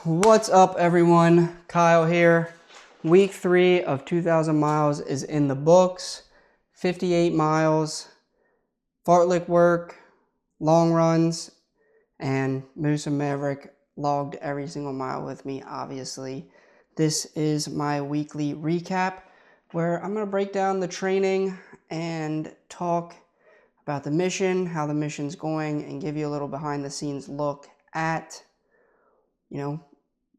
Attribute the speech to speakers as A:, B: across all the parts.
A: What's up, everyone? Kyle here. Week 3 of 2,000 miles is in the books. 58 miles, Fartlek work, long runs, and Moose and Maverick logged every single mile with me, obviously. This is my weekly recap where I'm going to break down the training and talk about the mission, how the mission's going, and give you a little behind the scenes look at,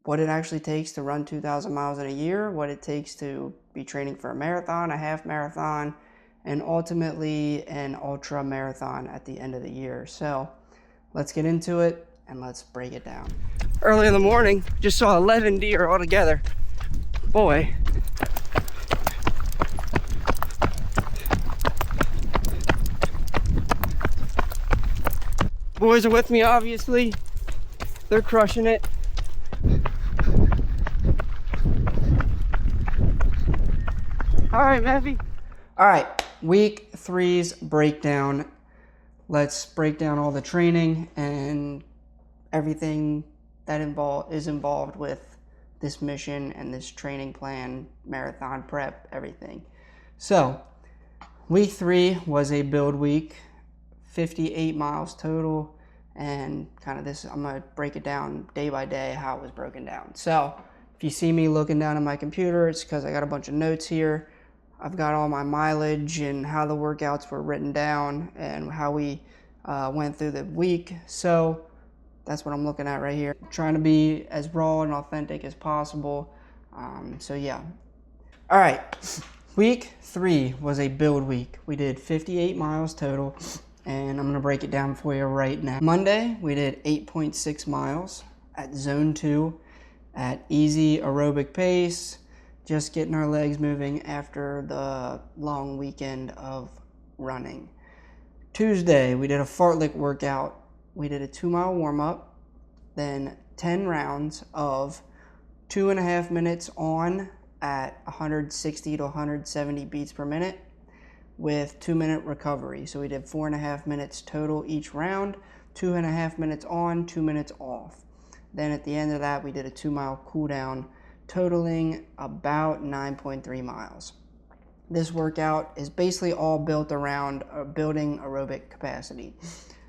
A: what it actually takes to run 2,000 miles in a year, what it takes to be training for a marathon, a half marathon, and ultimately an ultra marathon at the end of the year. So let's get into it and let's break it down. Early in the morning, just saw 11 deer all together. Boy. Boys are with me, obviously. They're crushing it. All right, Mavy. All right, week 3's breakdown. Let's break down all the training and everything that is involved with this mission and this training plan, marathon prep, everything. So, week 3 was a build week, 58 miles total, and kind of this, I'm going to break it down day by day how it was broken down. So, if you see me looking down at my computer, it's because I got a bunch of notes here. I've got all my mileage and how the workouts were written down and how we went through the week. So that's what I'm looking at right here. Trying to be as raw and authentic as possible. So yeah. All right. Week 3 was a build week. We did 58 miles total, and I'm going to break it down for you right now. Monday, we did 8.6 miles at zone 2 at easy aerobic pace. Just getting our legs moving after the long weekend of running. Tuesday, we did a fartlek workout. We did a 2-mile warm-up, then 10 rounds of 2.5 minutes on at 160 to 170 beats per minute with 2-minute recovery. So we did 4.5 minutes total each round, 2.5 minutes on, 2 minutes off. Then at the end of that, we did a 2-mile cool down, totaling about 9.3 miles. This workout is basically all built around building aerobic capacity.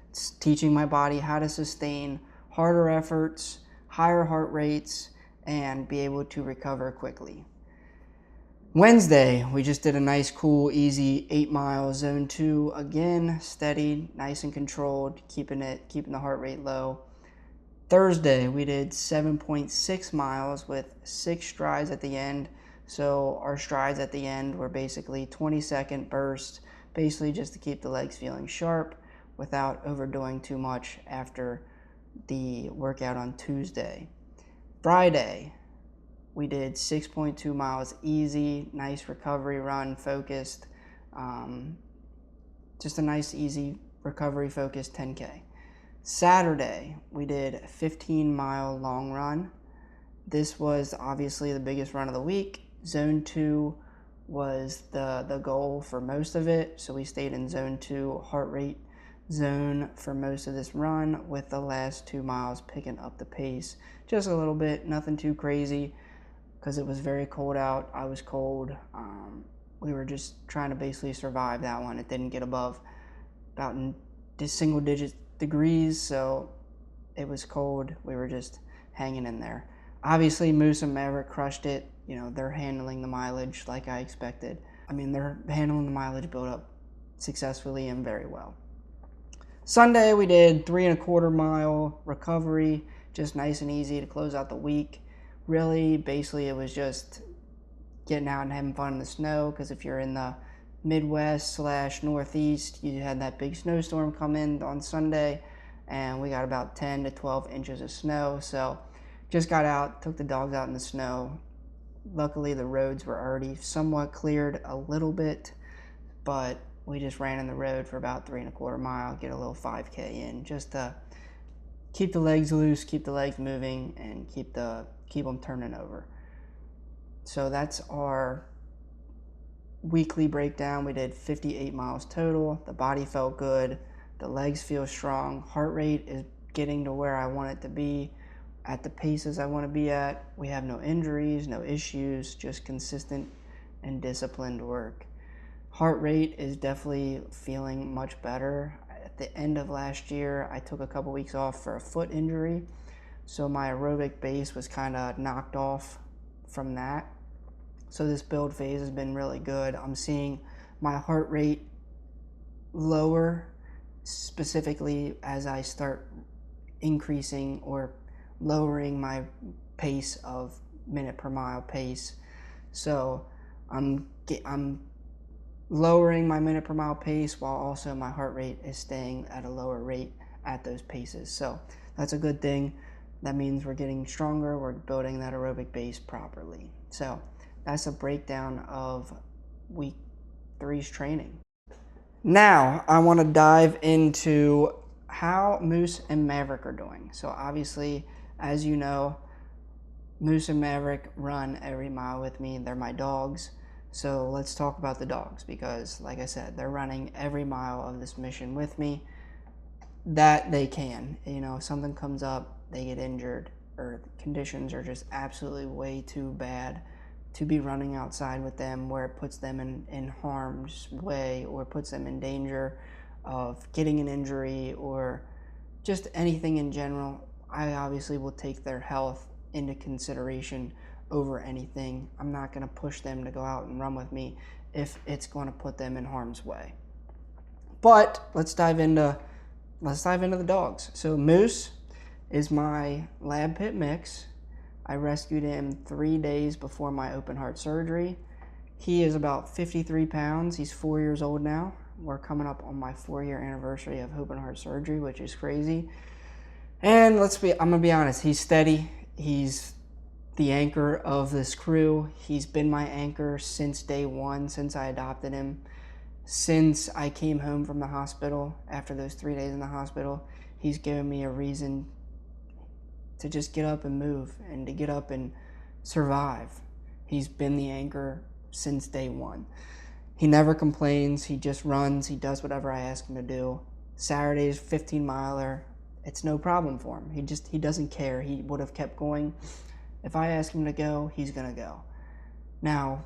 A: It's teaching my body how to sustain harder efforts, higher heart rates, and be able to recover quickly. Wednesday, we just did a nice, cool, easy 8 miles, zone 2. Again, steady, nice and controlled, keeping the heart rate low. Thursday, we did 7.6 miles with 6 strides at the end. So our strides at the end were basically 20-second bursts, basically just to keep the legs feeling sharp without overdoing too much after the workout on Tuesday. Friday, we did 6.2 miles easy, nice recovery run, focused. Just a nice, easy, recovery-focused 10K. Saturday, we did a 15-mile long run. This was obviously the biggest run of the week. Zone 2 was the goal for most of it, so we stayed in zone 2 heart rate zone for most of this run, with the last 2 miles picking up the pace just a little bit, nothing too crazy, because it was very cold out. I was cold. We were just trying to basically survive that one. It didn't get above about in single digits degrees, so it was cold. We were just hanging in there. Obviously, Moose and Maverick crushed it. They're handling the mileage like I expected. They're handling the mileage build up successfully and very well. Sunday, we did 3.25 mile recovery, just nice and easy to close out the week. Really, basically, it was just getting out and having fun in the snow, because if you're in the Midwest/Northeast, you had that big snowstorm come in on Sunday, and we got about 10 to 12 inches of snow. So just got out, took the dogs out in the snow. Luckily, the roads were already somewhat cleared a little bit, but we just ran in the road for about 3.25 miles, get a little 5K in, just to keep the legs loose, keep the legs moving, and keep them turning over. So that's our weekly breakdown. We did 58 miles total. The body felt good. The legs feel strong. Heart rate is getting to where I want it to be. at the paces I want to be at. We have no injuries, no issues, just consistent and disciplined work. Heart rate is definitely feeling much better. At the end of last year, I took a couple weeks off for a foot injury, so my aerobic base was kind of knocked off from that. So this build phase has been really good. I'm seeing my heart rate lower, specifically as I start increasing or lowering my pace of minute per mile pace. So I'm lowering my minute per mile pace while also my heart rate is staying at a lower rate at those paces. So that's a good thing. That means we're getting stronger, we're building that aerobic base properly. So that's a breakdown of week 3's training. Now I want to dive into how Moose and Maverick are doing. So obviously, as you know, Moose and Maverick run every mile with me. They're my dogs. So let's talk about the dogs, because like I said, they're running every mile of this mission with me that they can. You know, if something comes up, they get injured, or conditions are just absolutely way too bad to be running outside with them, where it puts them in harm's way or puts them in danger of getting an injury or just anything in general. I obviously will take their health into consideration over anything. I'm not going to push them to go out and run with me if it's going to put them in harm's way. But let's dive into the dogs. So Moose is my lab pit mix. I rescued him 3 days before my open heart surgery. He is about 53 pounds. He's 4 years old now. We're coming up on my 4-year anniversary of open heart surgery, which is crazy. And I'm gonna be honest, he's steady. He's the anchor of this crew. He's been my anchor since day one, since I adopted him. Since I came home from the hospital, after those 3 days in the hospital, he's given me a reason to just get up and move and to get up and survive. He's been the anchor since day one. He never complains. He just runs. He does whatever I ask him to do. Saturday's 15-miler, it's no problem for him. He doesn't care. He would have kept going. If I ask him to go, he's going to go. Now,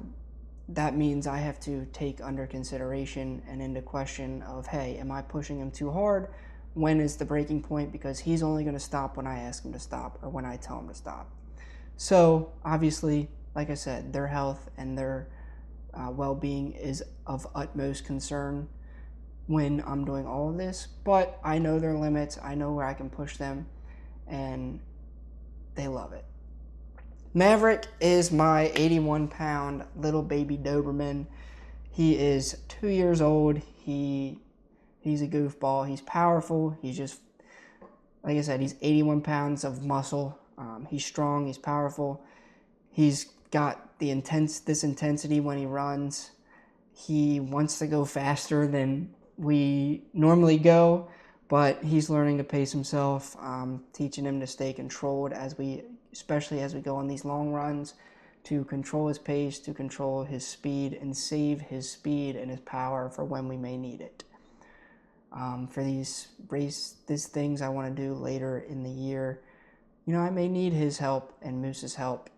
A: that means I have to take under consideration and into question of, hey, am I pushing him too hard? When is the breaking point? Because he's only going to stop when I ask him to stop or when I tell him to stop. So obviously, like I said, their health and their well-being is of utmost concern when I'm doing all of this, but I know their limits. I know where I can push them, and they love it. Maverick is my 81-pound little baby Doberman. He is 2 years old. He's a goofball. He's powerful. He's just, like I said, he's 81 pounds of muscle. He's strong. He's powerful. He's got this intensity when he runs. He wants to go faster than we normally go, but he's learning to pace himself. Teaching him to stay controlled especially as we go on these long runs, to control his pace, to control his speed, and save his speed and his power for when we may need it. For these things I want to do later in the year, you know, I may need his help and Moose's help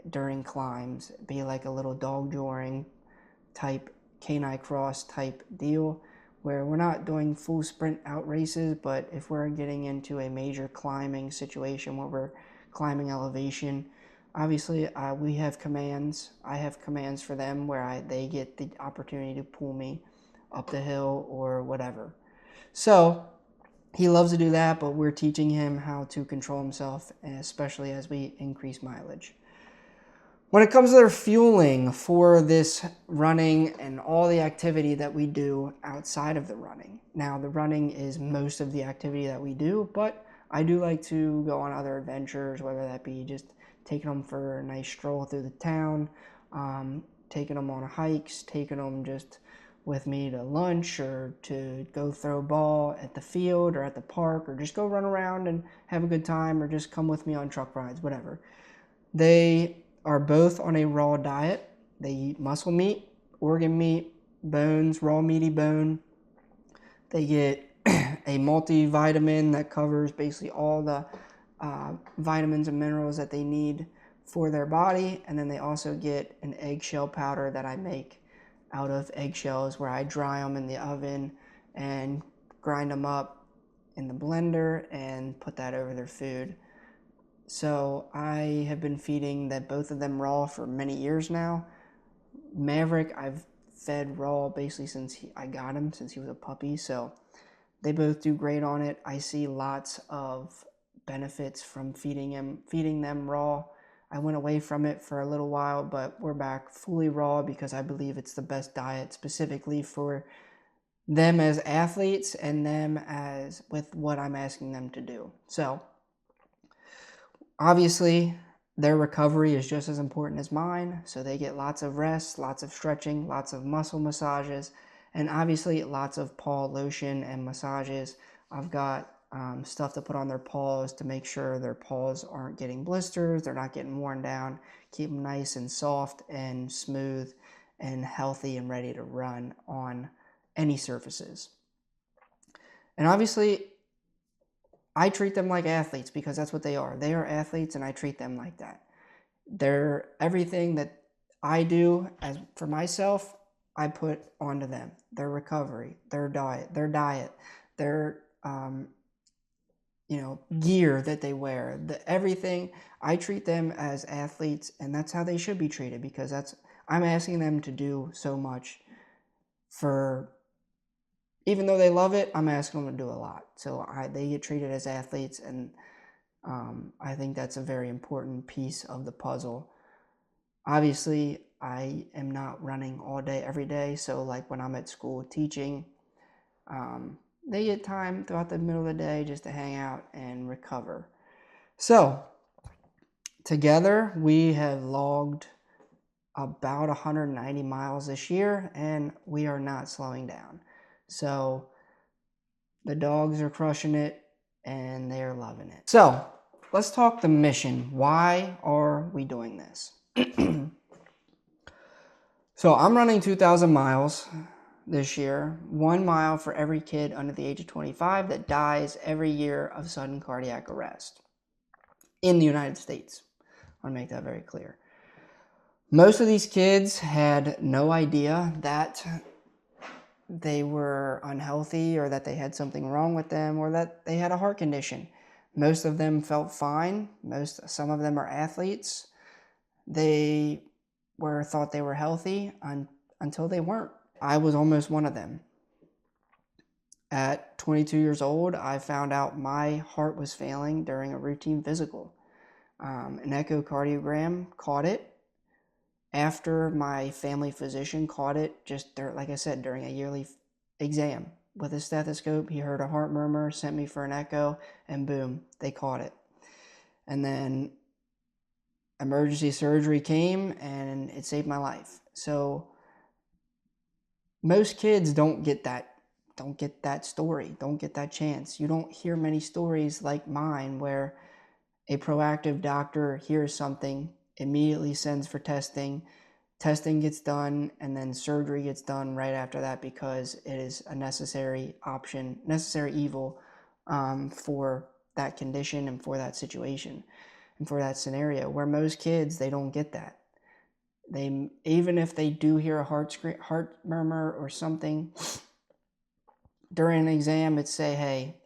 A: during climbs. Be like a little dog joring type, canine cross type deal, where we're not doing full sprint out races, but if we're getting into a major climbing situation where we're climbing elevation, obviously we have commands. I have commands for them where they get the opportunity to pull me up the hill or whatever. So he loves to do that, but we're teaching him how to control himself, especially as we increase mileage. When it comes to their fueling for this running and all the activity that we do outside of the running. Now, the running is most of the activity that we do, but I do like to go on other adventures, whether that be just taking them for a nice stroll through the town, taking them on hikes, taking them just with me to lunch, or to go throw a ball at the field or at the park, or just go run around and have a good time, or just come with me on truck rides, whatever. They are both on a raw diet. They eat muscle meat, organ meat, bones, raw meaty bone. They get a multivitamin that covers basically all the vitamins and minerals that they need for their body. And then they also get an eggshell powder that I make out of eggshells, where I dry them in the oven and grind them up in the blender and put that over their food. So I have been feeding both of them raw for many years now. Maverick, I've fed raw basically since I got him, since he was a puppy. So they both do great on it. I see lots of benefits from feeding them raw. I went away from it for a little while, but we're back fully raw because I believe it's the best diet specifically for them as athletes and them as with what I'm asking them to do. So obviously their recovery is just as important as mine. So they get lots of rest, lots of stretching, lots of muscle massages, and obviously lots of paw lotion and massages. I've got stuff to put on their paws to make sure their paws aren't getting blisters, they're not getting worn down, keep them nice and soft and smooth and healthy and ready to run on any surfaces. And obviously I treat them like athletes because that's what they are. They are athletes and I treat them like that. They're everything that I do as for myself, I put onto them. Their recovery, their diet, their gear that they wear, everything. I treat them as athletes, and that's how they should be treated, because I'm asking them to do so much for, even though they love it, I'm asking them to do a lot. So they get treated as athletes, and I think that's a very important piece of the puzzle. Obviously, I am not running all day, every day. So like when I'm at school teaching, they get time throughout the middle of the day just to hang out and recover. So together we have logged about 190 miles this year, and we are not slowing down. So the dogs are crushing it and they are loving it. So let's talk the mission. Why are we doing this? So I'm running 2,000 miles this year, 1 mile for every kid under the age of 25 that dies every year of sudden cardiac arrest in the United States. I want to make that very clear. Most of these kids had no idea that they were unhealthy or that they had something wrong with them or that they had a heart condition. Most of them felt fine. Some of them are athletes. They thought they were healthy until they weren't. I was almost one of them. At 22 years old, I found out my heart was failing during a routine physical. An echocardiogram caught it after my family physician caught it, just like I said, during a yearly exam. With a stethoscope, he heard a heart murmur, sent me for an echo, and boom, they caught it. And then emergency surgery came and it saved my life. So most kids don't get that story, don't get that chance. You don't hear many stories like mine where a proactive doctor hears something, immediately sends for testing gets done, and then surgery gets done right after that because it is a necessary evil for that condition and for that situation and for that scenario, where most kids, they don't get that. Even if they do hear a heart murmur or something during an exam, it's say, hey,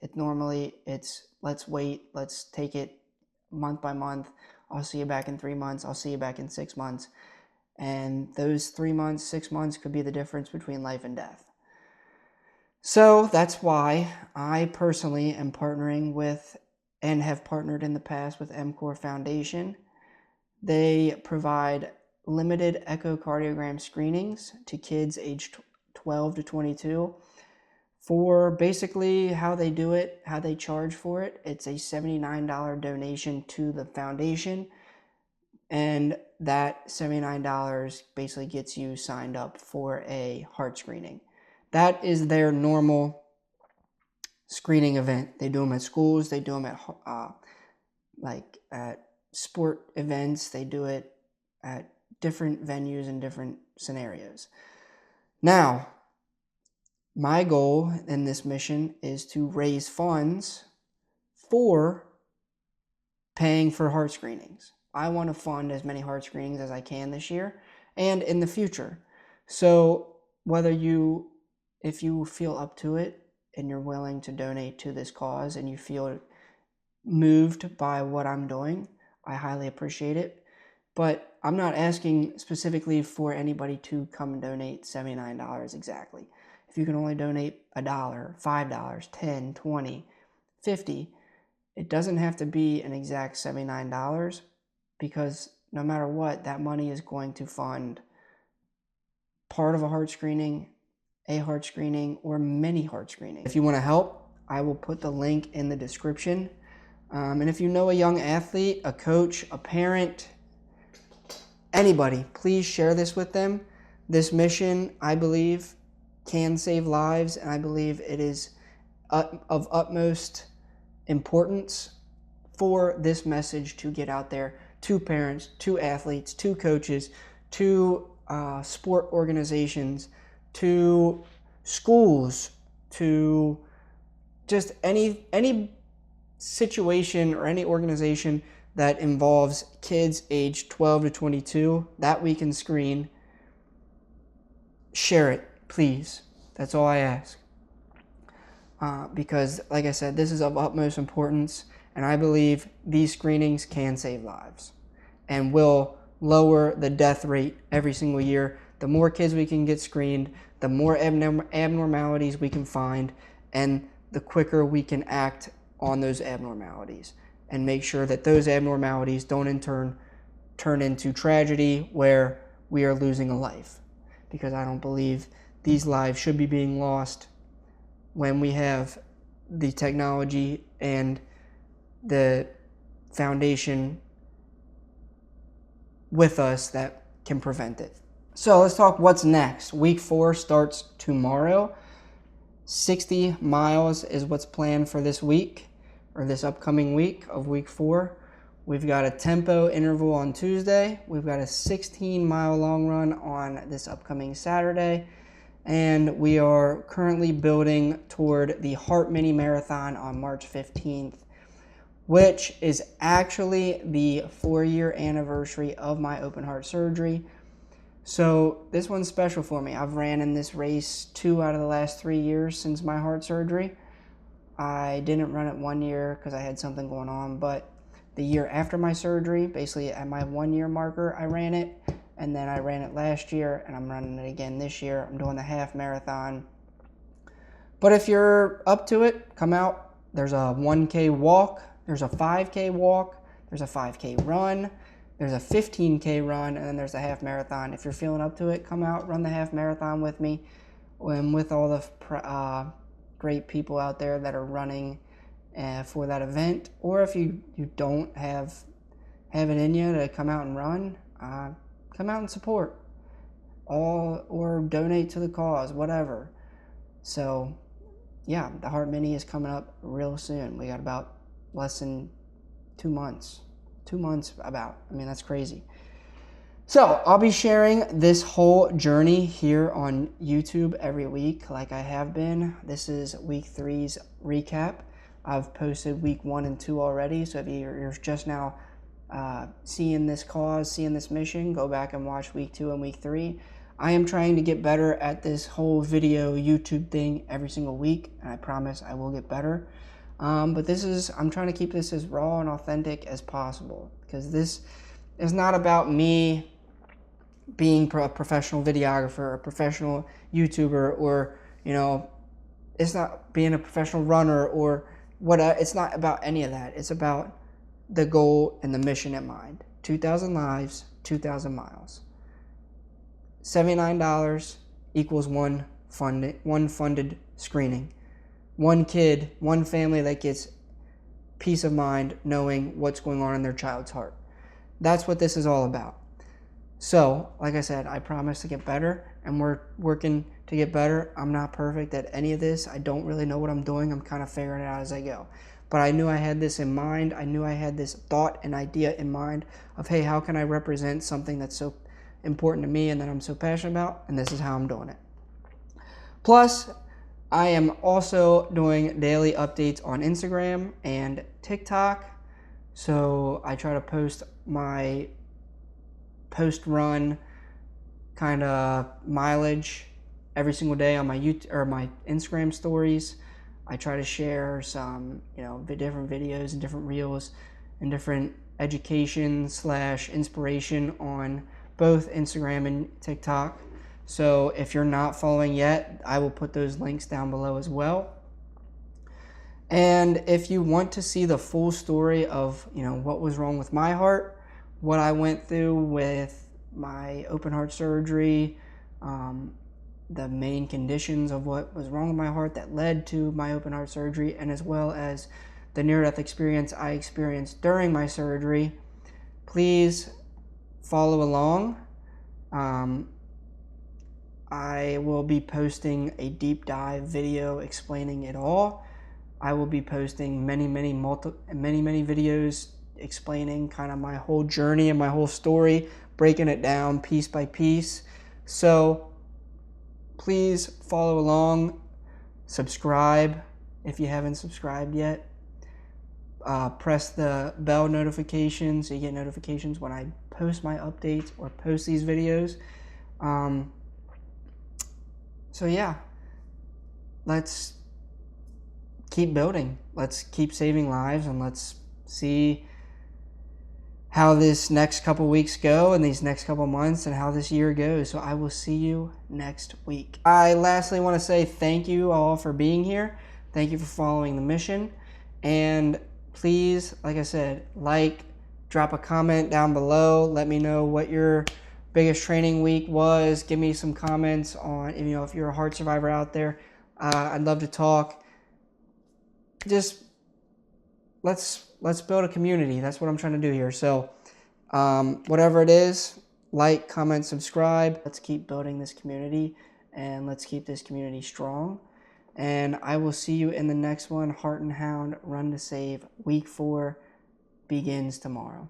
A: let's wait, let's take it month by month. I'll see you back in 3 months. I'll see you back in 6 months. And those 3 months, 6 months could be the difference between life and death. So that's why I personally am partnering with, and have partnered in the past with, MCOR Foundation. They provide limited echocardiogram screenings to kids aged 12 to 22. For basically how they do it, how they charge for it, it's a $79 donation to the foundation, and that $79 basically gets you signed up for a heart screening. That is their normal screening event. They do them at schools, they do them at sport events, they do it at different venues and different scenarios. Now, my goal in this mission is to raise funds for paying for heart screenings. I want to fund as many heart screenings as I can this year and in the future. So if you feel up to it and you're willing to donate to this cause and you feel moved by what I'm doing, I highly appreciate it. But I'm not asking specifically for anybody to come and donate $79 exactly. If you can only donate $1, $5, $10, $20, $50, it doesn't have to be an exact $79, because no matter what, that money is going to fund part of a heart screening, or many heart screenings. If you want to help, I will put the link in the description. And if you know a young athlete, a coach, a parent, anybody, please share this with them. This mission, I believe, can save lives, and I believe it is of utmost importance for this message to get out there to parents, to athletes, to coaches, to sport organizations, to schools, to just any situation or any organization that involves kids aged 12 to 22 that we can screen. Share it, please. That's all I ask. Because, like I said, this is of utmost importance, and I believe these screenings can save lives and will lower the death rate every single year. The more kids we can get screened, the more abnormalities we can find, and the quicker we can act on those abnormalities and make sure that those abnormalities don't in turn turn into tragedy where we are losing a life. Because I don't believe these lives should be being lost when we have the technology and the foundation with us that can prevent it. So let's talk what's next. Week 4 starts tomorrow. 60 miles is what's planned for this week, or this upcoming week of week 4. We've got a tempo interval on Tuesday. We've got a 16-mile long run on this upcoming Saturday. And we are currently building toward the Heart Mini Marathon on March 15th, which is actually the 4-year anniversary of my open heart surgery. So this one's special for me. I've ran in this race 2 out of the last 3 years since my heart surgery. I didn't run it 1 year because I had something going on, but the year after my surgery, basically at my 1-year marker, I ran it. And then I ran it last year, and I'm running it again this year. I'm doing the half marathon. But if you're up to it, come out. There's a 1K walk. There's a 5K walk. There's a 5K run. There's a 15K run, and then there's a half marathon. If you're feeling up to it, come out, run the half marathon with me, and with all the great people out there that are running for that event. Or if you don't have it in you to come out and run, come out and support, or donate to the cause, whatever. So, yeah, the Heart Mini is coming up real soon. We got about less than 2 months. 2 months about. I mean, that's crazy. So, I'll be sharing this whole journey here on YouTube every week like I have been. This is week 3's recap. I've posted week 1 and 2 already, so if you're just now seeing this cause, seeing this mission, go back and watch week 2 and week 3. I am trying to get better at this whole video YouTube thing every single week, and I promise I will get better. But I'm trying to keep this as raw and authentic as possible, because this is not about me being a professional videographer, a professional YouTuber, or, it's not being a professional runner or what. It's not about any of that. It's about the goal and the mission in mind. 2,000 lives, 2,000 miles. $79 equals one funded screening. One kid, one family that gets peace of mind knowing what's going on in their child's heart. That's what this is all about. So, like I said, I promise to get better, and we're working to get better. I'm not perfect at any of this. I don't really know what I'm doing. I'm kind of figuring it out as I go. But I knew I had this in mind. I knew I had this thought and idea in mind of, hey, how can I represent something that's so important to me and that I'm so passionate about? And this is how I'm doing it. Plus, I am also doing daily updates on Instagram and TikTok. So I try to post my post-run kind of mileage every single day on my YouTube or my Instagram stories. I try to share some, different videos and different reels and different education / inspiration on both Instagram and TikTok. So if you're not following yet, I will put those links down below as well. And if you want to see the full story of, what was wrong with my heart, what I went through with my open heart surgery, the main conditions of what was wrong with my heart that led to my open heart surgery, and as well as the near-death experience I experienced during my surgery, please follow along. I will be posting a deep dive video explaining it all. I will be posting many videos explaining kind of my whole journey and my whole story, breaking it down piece by piece. So please follow along, subscribe if you haven't subscribed yet. Press the bell notification so you get notifications when I post my updates or post these videos. So yeah, let's keep building. Let's keep saving lives, and let's see how this next couple weeks go and these next couple months and how this year goes. So I will see you next week. I lastly want to say thank you all for being here. Thank you for following the mission. And please, like I said, drop a comment down below. Let me know what your biggest training week was. Give me some comments on, if you're a heart survivor out there. I'd love to talk. Just let's build a community. That's what I'm trying to do here. So whatever it is, like, comment, subscribe. Let's keep building this community, and let's keep this community strong. And I will see you in the next one. Heart and Hound Run to Save Week 4 begins tomorrow.